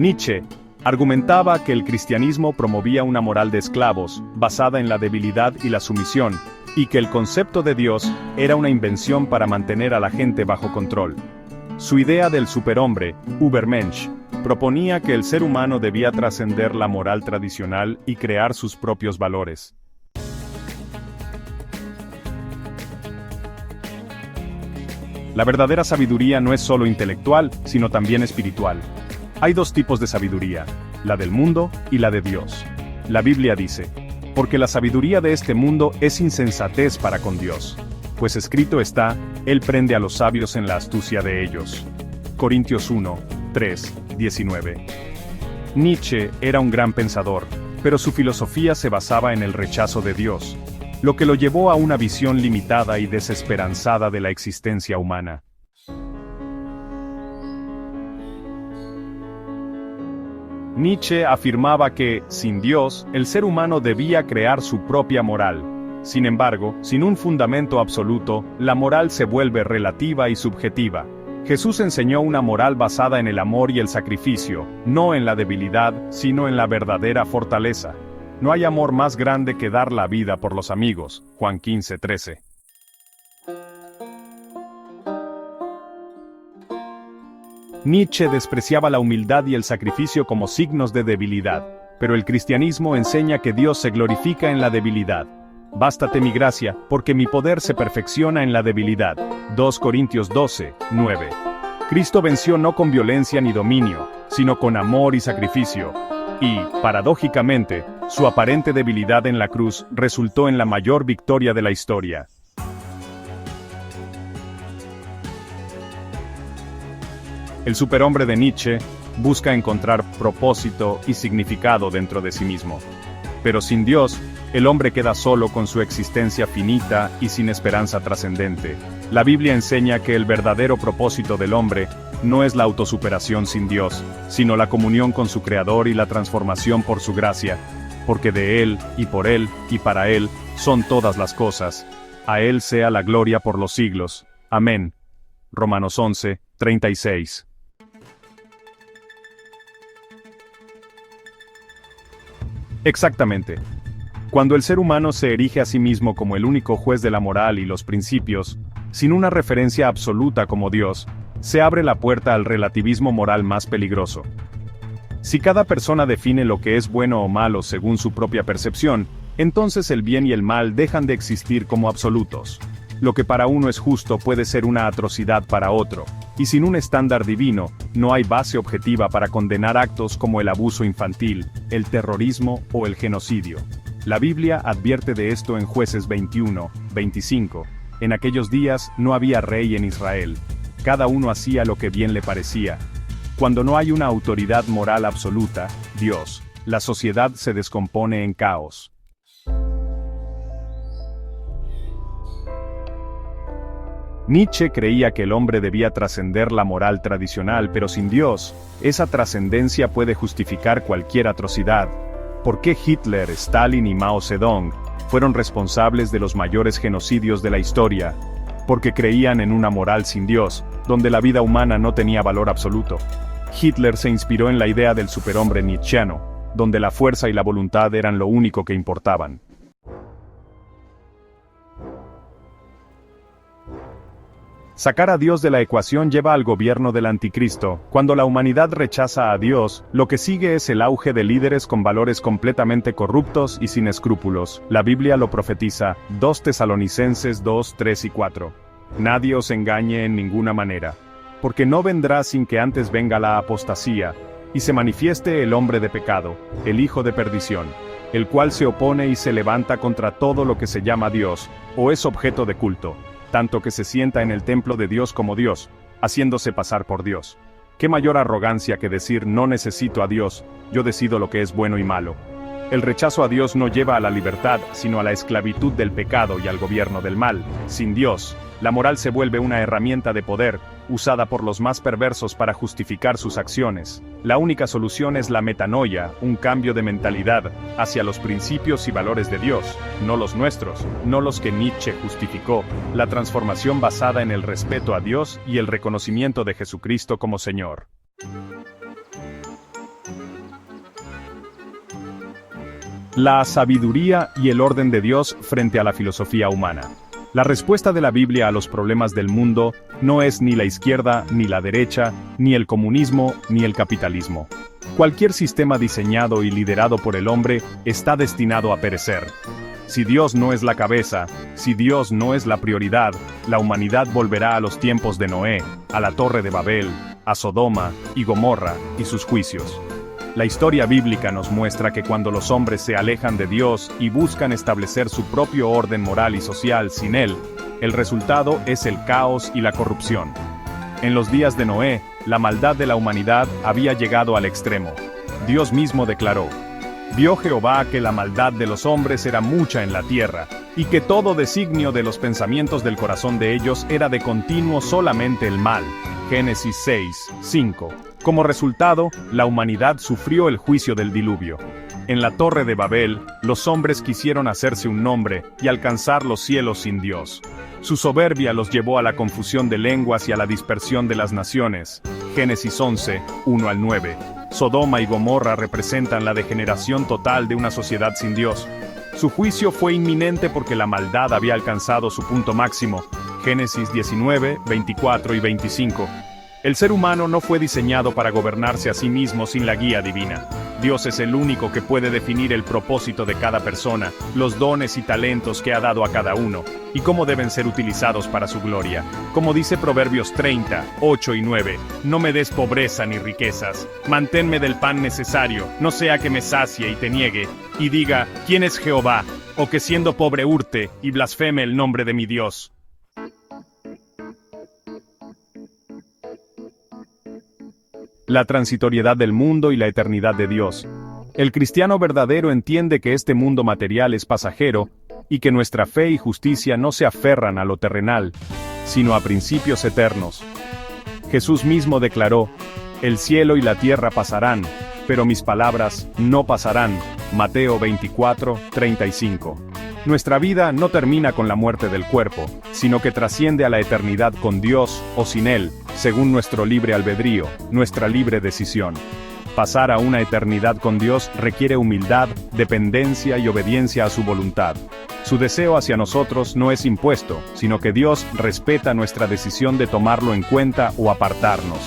Nietzsche argumentaba que el cristianismo promovía una moral de esclavos, basada en la debilidad y la sumisión, y que el concepto de Dios era una invención para mantener a la gente bajo control. Su idea del superhombre, Übermensch, proponía que el ser humano debía trascender la moral tradicional y crear sus propios valores. La verdadera sabiduría no es solo intelectual, sino también espiritual. Hay dos tipos de sabiduría, la del mundo y la de Dios. La Biblia dice, porque la sabiduría de este mundo es insensatez para con Dios. Pues escrito está, Él prende a los sabios en la astucia de ellos. Corintios 1, 3, 19. Nietzsche era un gran pensador, pero su filosofía se basaba en el rechazo de Dios, lo que lo llevó a una visión limitada y desesperanzada de la existencia humana. Nietzsche afirmaba que, sin Dios, el ser humano debía crear su propia moral. Sin embargo, sin un fundamento absoluto, la moral se vuelve relativa y subjetiva. Jesús enseñó una moral basada en el amor y el sacrificio, no en la debilidad, sino en la verdadera fortaleza. No hay amor más grande que dar la vida por los amigos. Juan 15:13. Nietzsche despreciaba la humildad y el sacrificio como signos de debilidad, pero el cristianismo enseña que Dios se glorifica en la debilidad. Bástate mi gracia, porque mi poder se perfecciona en la debilidad. 2 Corintios 12, 9. Cristo venció no con violencia ni dominio, sino con amor y sacrificio. Y, paradójicamente, su aparente debilidad en la cruz resultó en la mayor victoria de la historia. El superhombre de Nietzsche busca encontrar propósito y significado dentro de sí mismo. Pero sin Dios, el hombre queda solo con su existencia finita y sin esperanza trascendente. La Biblia enseña que el verdadero propósito del hombre no es la autosuperación sin Dios, sino la comunión con su Creador y la transformación por su gracia, porque de Él, y por Él, y para Él, son todas las cosas. A Él sea la gloria por los siglos. Amén. Romanos 11, 36. Exactamente. Cuando el ser humano se erige a sí mismo como el único juez de la moral y los principios, sin una referencia absoluta como Dios, se abre la puerta al relativismo moral más peligroso. Si cada persona define lo que es bueno o malo según su propia percepción, entonces el bien y el mal dejan de existir como absolutos. Lo que para uno es justo puede ser una atrocidad para otro, y sin un estándar divino, no hay base objetiva para condenar actos como el abuso infantil, el terrorismo o el genocidio. La Biblia advierte de esto en Jueces 21, 25. En aquellos días no había rey en Israel. Cada uno hacía lo que bien le parecía. Cuando no hay una autoridad moral absoluta, Dios, la sociedad se descompone en caos. Nietzsche creía que el hombre debía trascender la moral tradicional, pero sin Dios, esa trascendencia puede justificar cualquier atrocidad. ¿Por qué Hitler, Stalin y Mao Zedong fueron responsables de los mayores genocidios de la historia? Porque creían en una moral sin Dios, donde la vida humana no tenía valor absoluto. Hitler se inspiró en la idea del superhombre nietzscheano, donde la fuerza y la voluntad eran lo único que importaban. Sacar a Dios de la ecuación lleva al gobierno del anticristo. Cuando la humanidad rechaza a Dios, lo que sigue es el auge de líderes con valores completamente corruptos y sin escrúpulos. La Biblia lo profetiza, 2 Tesalonicenses 2, 3 y 4. Nadie os engañe en ninguna manera, porque no vendrá sin que antes venga la apostasía, y se manifieste el hombre de pecado, el hijo de perdición, el cual se opone y se levanta contra todo lo que se llama Dios, o es objeto de culto, tanto que se sienta en el templo de Dios como Dios, haciéndose pasar por Dios. ¿Qué mayor arrogancia que decir no necesito a Dios, yo decido lo que es bueno y malo? El rechazo a Dios no lleva a la libertad, sino a la esclavitud del pecado y al gobierno del mal. Sin Dios, la moral se vuelve una herramienta de poder, usada por los más perversos para justificar sus acciones. La única solución es la metanoia, un cambio de mentalidad, hacia los principios y valores de Dios, no los nuestros, no los que Nietzsche justificó, la transformación basada en el respeto a Dios y el reconocimiento de Jesucristo como Señor. La sabiduría y el orden de Dios frente a la filosofía humana. La respuesta de la Biblia a los problemas del mundo no es ni la izquierda, ni la derecha, ni el comunismo, ni el capitalismo. Cualquier sistema diseñado y liderado por el hombre está destinado a perecer. Si Dios no es la cabeza, si Dios no es la prioridad, la humanidad volverá a los tiempos de Noé, a la Torre de Babel, a Sodoma y Gomorra y sus juicios. La historia bíblica nos muestra que cuando los hombres se alejan de Dios y buscan establecer su propio orden moral y social sin Él, el resultado es el caos y la corrupción. En los días de Noé, la maldad de la humanidad había llegado al extremo. Dios mismo declaró: «Vio Jehová que la maldad de los hombres era mucha en la tierra, y que todo designio de los pensamientos del corazón de ellos era de continuo solamente el mal». Génesis 6, 5. Como resultado, la humanidad sufrió el juicio del diluvio. En la Torre de Babel, los hombres quisieron hacerse un nombre y alcanzar los cielos sin Dios. Su soberbia los llevó a la confusión de lenguas y a la dispersión de las naciones. Génesis 11, 1 al 9. Sodoma y Gomorra representan la degeneración total de una sociedad sin Dios. Su juicio fue inminente porque la maldad había alcanzado su punto máximo. Génesis 19, 24 y 25. El ser humano no fue diseñado para gobernarse a sí mismo sin la guía divina. Dios es el único que puede definir el propósito de cada persona, los dones y talentos que ha dado a cada uno, y cómo deben ser utilizados para su gloria. Como dice Proverbios 30, 8 y 9, «No me des pobreza ni riquezas, manténme del pan necesario, no sea que me sacie y te niegue, y diga, ¿quién es Jehová?, o que siendo pobre hurte y blasfeme el nombre de mi Dios». La transitoriedad del mundo y la eternidad de Dios. El cristiano verdadero entiende que este mundo material es pasajero, y que nuestra fe y justicia no se aferran a lo terrenal, sino a principios eternos. Jesús mismo declaró: «El cielo y la tierra pasarán, pero mis palabras no pasarán». Mateo 24, 35. Nuestra vida no termina con la muerte del cuerpo, sino que trasciende a la eternidad con Dios o sin Él, según nuestro libre albedrío, nuestra libre decisión. Pasar a una eternidad con Dios requiere humildad, dependencia y obediencia a su voluntad. Su deseo hacia nosotros no es impuesto, sino que Dios respeta nuestra decisión de tomarlo en cuenta o apartarnos.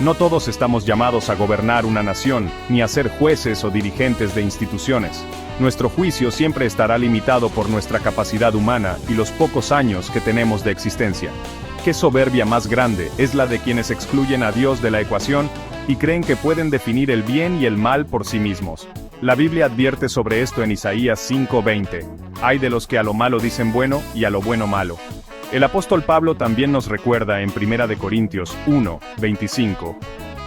No todos estamos llamados a gobernar una nación, ni a ser jueces o dirigentes de instituciones. Nuestro juicio siempre estará limitado por nuestra capacidad humana y los pocos años que tenemos de existencia. ¿Qué soberbia más grande es la de quienes excluyen a Dios de la ecuación y creen que pueden definir el bien y el mal por sí mismos? La Biblia advierte sobre esto en Isaías 5:20. «Hay de los que a lo malo dicen bueno y a lo bueno malo». El apóstol Pablo también nos recuerda en 1 de Corintios 1:25.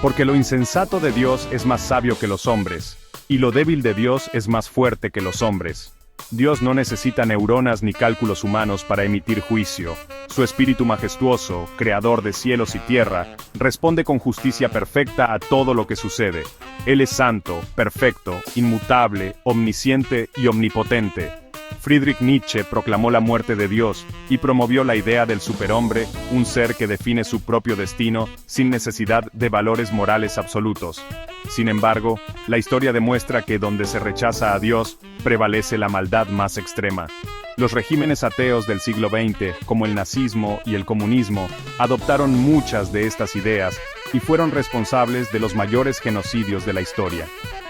«Porque lo insensato de Dios es más sabio que los hombres, y lo débil de Dios es más fuerte que los hombres». Dios no necesita neuronas ni cálculos humanos para emitir juicio. Su espíritu majestuoso, creador de cielos y tierra, responde con justicia perfecta a todo lo que sucede. Él es santo, perfecto, inmutable, omnisciente y omnipotente. Friedrich Nietzsche proclamó la muerte de Dios y promovió la idea del superhombre, un ser que define su propio destino sin necesidad de valores morales absolutos. Sin embargo, la historia demuestra que donde se rechaza a Dios, prevalece la maldad más extrema. Los regímenes ateos del siglo XX, como el nazismo y el comunismo, adoptaron muchas de estas ideas y fueron responsables de los mayores genocidios de la historia.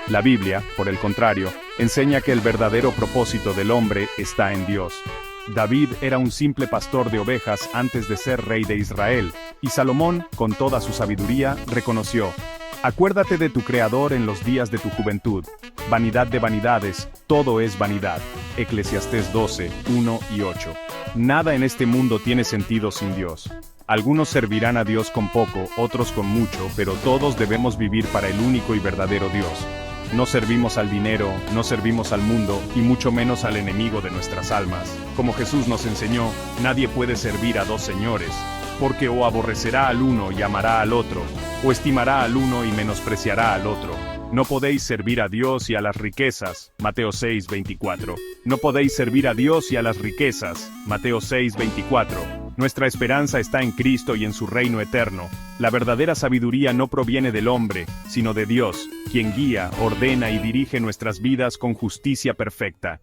La Biblia, por el contrario, enseña que el verdadero propósito del hombre está en Dios. David era un simple pastor de ovejas antes de ser rey de Israel, y Salomón, con toda su sabiduría, reconoció: «Acuérdate de tu Creador en los días de tu juventud. Vanidad de vanidades, todo es vanidad». Eclesiastés 12, 1 y 8. Nada en este mundo tiene sentido sin Dios. Algunos servirán a Dios con poco, otros con mucho, pero todos debemos vivir para el único y verdadero Dios. No servimos al dinero, no servimos al mundo, y mucho menos al enemigo de nuestras almas. Como Jesús nos enseñó, nadie puede servir a dos señores, porque o aborrecerá al uno y amará al otro, o estimará al uno y menospreciará al otro. No podéis servir a Dios y a las riquezas. Mateo 6:24. No podéis servir a Dios y a las riquezas. Mateo 6:24. Nuestra esperanza está en Cristo y en su reino eterno. La verdadera sabiduría no proviene del hombre, sino de Dios, quien guía, ordena y dirige nuestras vidas con justicia perfecta.